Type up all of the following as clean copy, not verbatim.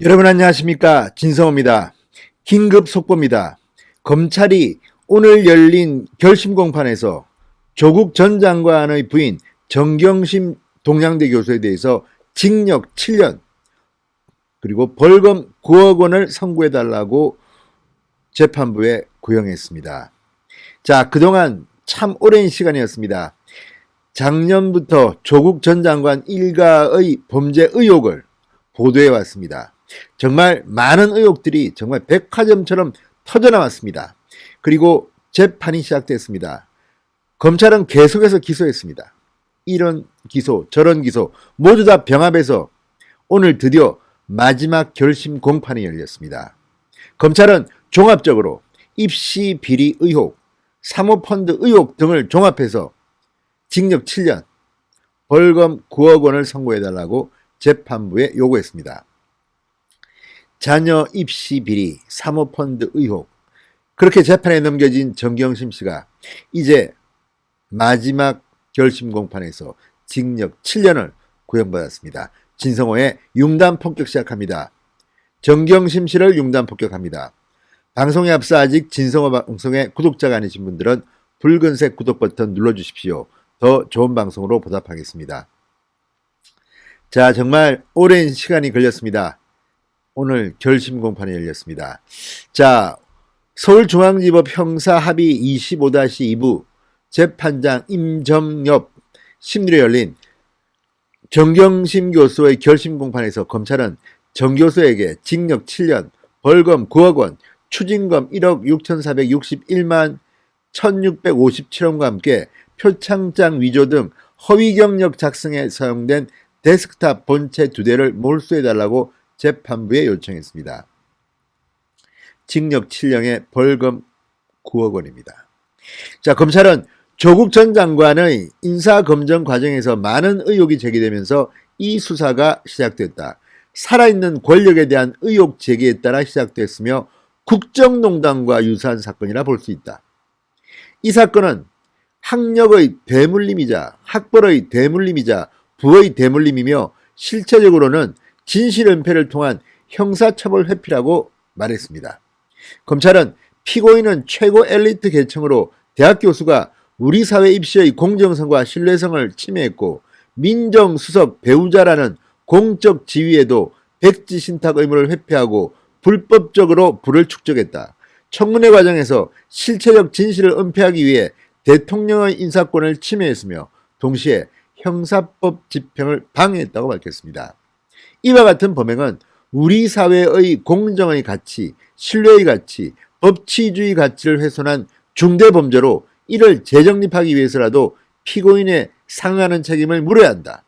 여러분 안녕하십니까, 진성호입니다. 긴급 속보입니다. 검찰이 오늘 열린 결심 공판에서 조국 전 장관의 부인 정경심 동양대 교수에 대해서 징역 7년 그리고 벌금 9억 원을 선고해달라고 재판부에 구형했습니다. 자, 그동안 참 오랜 시간이었습니다. 작년부터 조국 전 장관 일가의 범죄 의혹을 보도해 왔습니다. 정말 많은 의혹들이 정말 백화점처럼 터져나왔습니다. 그리고 재판이 시작됐습니다. 검찰은 계속해서 기소했습니다. 이런 기소, 저런 기소 모두 다 병합해서 오늘 드디어 마지막 결심 공판이 열렸습니다. 검찰은 종합적으로 입시 비리 의혹, 사모펀드 의혹 등을 종합해서 징역 7년, 벌금 9억 원을 선고해달라고 재판부에 요구했습니다. 자녀 입시 비리, 사모펀드 의혹, 그렇게 재판에 넘겨진 정경심 씨가 이제 마지막 결심 공판에서 징역 7년을 구형받았습니다. 진성호의 융단 폭격 시작합니다. 정경심 씨를 융단 폭격합니다. 방송에 앞서 아직 진성호 방송의 구독자가 아니신 분들은 붉은색 구독 버튼 눌러주십시오. 더 좋은 방송으로 보답하겠습니다. 자, 정말 오랜 시간이 걸렸습니다. 오늘 결심 공판이 열렸습니다. 자, 서울중앙지법 형사합의 25-2부 재판장 임정엽 심리로 열린 정경심 교수의 결심 공판에서 검찰은 정 교수에게 징역 7년, 벌금 9억 원, 추징금 1억 6,461만 1,657원과 함께 표창장 위조 등 허위 경력 작성에 사용된 데스크탑 본체 2대를 몰수해달라고 재판부에 요청했습니다. 징역 7년에 벌금 9억 원입니다. 자, 검찰은 조국 전 장관의 인사검증 과정에서 많은 의혹이 제기되면서 이 수사가 시작됐다. 살아있는 권력에 대한 의혹 제기에 따라 시작됐으며 국정농단과 유사한 사건이라 볼 수 있다. 이 사건은 학력의 대물림이자 학벌의 대물림이자 부의 대물림이며 실체적으로는 진실은폐를 통한 형사처벌 회피라고 말했습니다. 검찰은 피고인은 최고 엘리트 계층으로 대학 교수가 우리 사회 입시의 공정성과 신뢰성을 침해했고 민정수석 배우자라는 공적 지위에도 백지신탁 의무를 회피하고 불법적으로 부를 축적했다. 청문회 과정에서 실체적 진실을 은폐하기 위해 대통령의 인사권을 침해했으며 동시에 형사법 집행을 방해했다고 밝혔습니다. 이와 같은 범행은 우리 사회의 공정의 가치, 신뢰의 가치, 법치주의 가치를 훼손한 중대범죄로 이를 재정립하기 위해서라도 피고인에 상응하는 책임을 물어야 한다.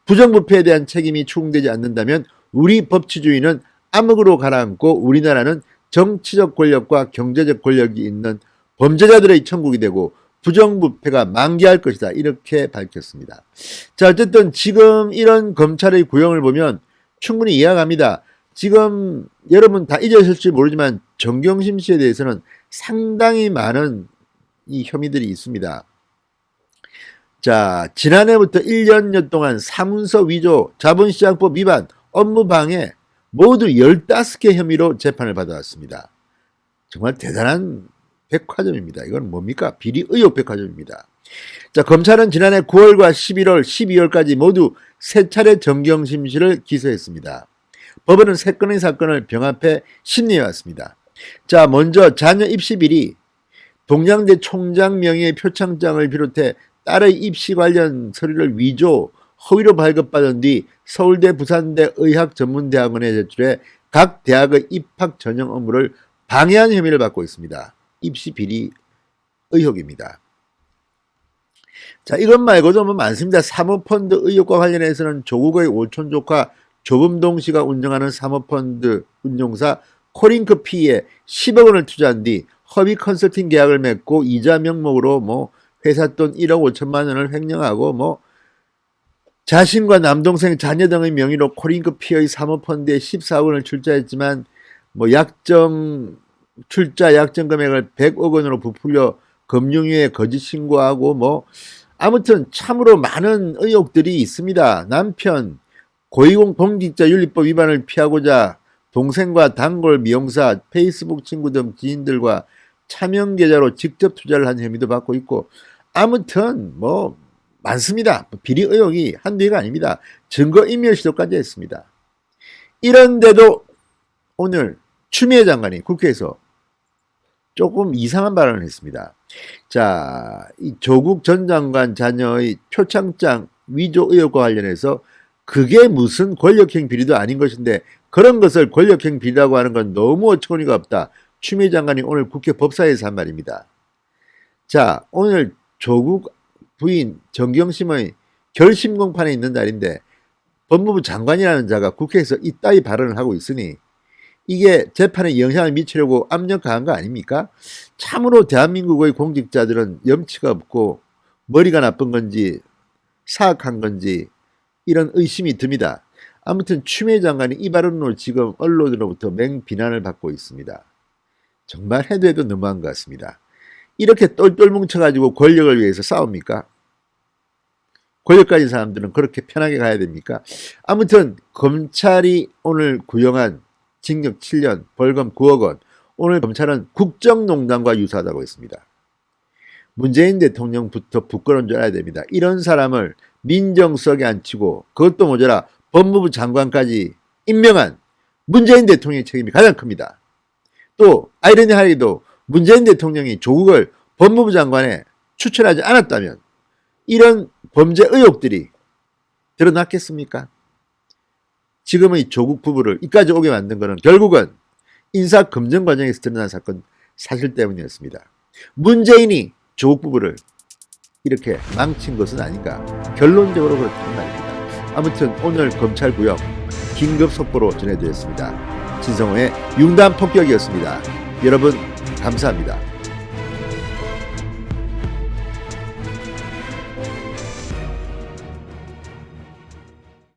부정부패에 대한 책임이 추궁되지 않는다면 우리 법치주의는 암흑으로 가라앉고 우리나라는 정치적 권력과 경제적 권력이 있는 범죄자들의 천국이 되고 부정부패가 만개할 것이다. 이렇게 밝혔습니다. 자, 어쨌든 지금 이런 검찰의 구형을 보면 충분히 이해갑니다. 지금 여러분 다 잊으실지 모르지만 정경심 씨에 대해서는 상당히 많은 이 혐의들이 있습니다. 자, 지난해부터 1년여 동안 사문서 위조, 자본시장법 위반, 업무방해 모두 15개 혐의로 재판을 받아왔습니다. 정말 대단한 백화점입니다. 이건 뭡니까? 비리 의혹 백화점입니다. 자, 검찰은 지난해 9월과 11월, 12월까지 모두 3차례 정경심 씨를 기소했습니다. 법원은 3건의 사건을 병합해 심리해왔습니다. 자, 먼저 자녀 입시 비리, 동양대 총장 명의의 표창장을 비롯해 딸의 입시 관련 서류를 위조, 허위로 발급받은 뒤 서울대, 부산대 의학전문대학원에 제출해 각 대학의 입학 전형 업무를 방해한 혐의를 받고 있습니다. 입시 비리 의혹입니다. 자, 이것 말고도 뭐 많습니다. 사모펀드 의혹과 관련해서는 조국의 오촌 조카 조금동 씨가 운영하는 사모펀드 운용사 코링크피에 10억 원을 투자한 뒤 허위 컨설팅 계약을 맺고 이자 명목으로 뭐 회사 돈 1억 5천만 원을 횡령하고 자신과 남동생 자녀 등의 명의로 코링크피의 사모펀드에 14억 원을 출자했지만 출자 약정 금액을 100억 원으로 부풀려 금융위에 거짓 신고하고 아무튼 참으로 많은 의혹들이 있습니다. 남편 고위공직자윤리법 위반을 피하고자 동생과 단골 미용사, 페이스북 친구 등 지인들과 차명 계좌로 직접 투자를 한 혐의도 받고 있고, 아무튼 뭐 많습니다. 비리 의혹이 한두 개가 아닙니다. 증거인멸 시도까지 했습니다. 이런데도 오늘 추미애 장관이 국회에서 조금 이상한 발언을 했습니다. 자, 이 조국 전 장관 자녀의 표창장 위조 의혹과 관련해서 그게 무슨 권력형 비리도 아닌 것인데 그런 것을 권력형 비리라고 하는 건 너무 어처구니가 없다. 추미애 장관이 오늘 국회 법사위에서 한 말입니다. 자, 오늘 조국 부인 정경심의 결심 공판에 있는 날인데 법무부 장관이라는 자가 국회에서 이따위 발언을 하고 있으니 이게 재판에 영향을 미치려고 압력 가한 거 아닙니까? 참으로 대한민국의 공직자들은 염치가 없고 머리가 나쁜 건지 사악한 건지 이런 의심이 듭니다. 아무튼 추미애 장관이 이 발언으로 지금 언론으로부터 맹비난을 받고 있습니다. 정말 해도 해도 너무한 것 같습니다. 이렇게 똘똘 뭉쳐가지고 권력을 위해서 싸웁니까? 권력 가진 사람들은 그렇게 편하게 가야 됩니까? 아무튼 검찰이 오늘 구형한 징역 7년, 벌금 9억 원, 오늘 검찰은 국정농단과 유사하다고 했습니다. 문재인 대통령부터 부끄러운 줄 알아야 됩니다. 이런 사람을 민정수석에 앉히고 그것도 모자라 법무부 장관까지 임명한 문재인 대통령의 책임이 가장 큽니다. 또 아이러니하게도 문재인 대통령이 조국을 법무부 장관에 추천하지 않았다면 이런 범죄 의혹들이 드러났겠습니까? 지금의 조국 부부를 이까지 오게 만든 것은 결국은 인사 검증 과정에서 드러난 사건 사실 때문이었습니다. 문재인이 조국 부부를 이렇게 망친 것은 아닌가, 결론적으로 그렇단 말입니다. 아무튼 오늘 검찰 구형 긴급 속보로 전해드렸습니다. 진성호의 융단 폭격이었습니다. 여러분 감사합니다.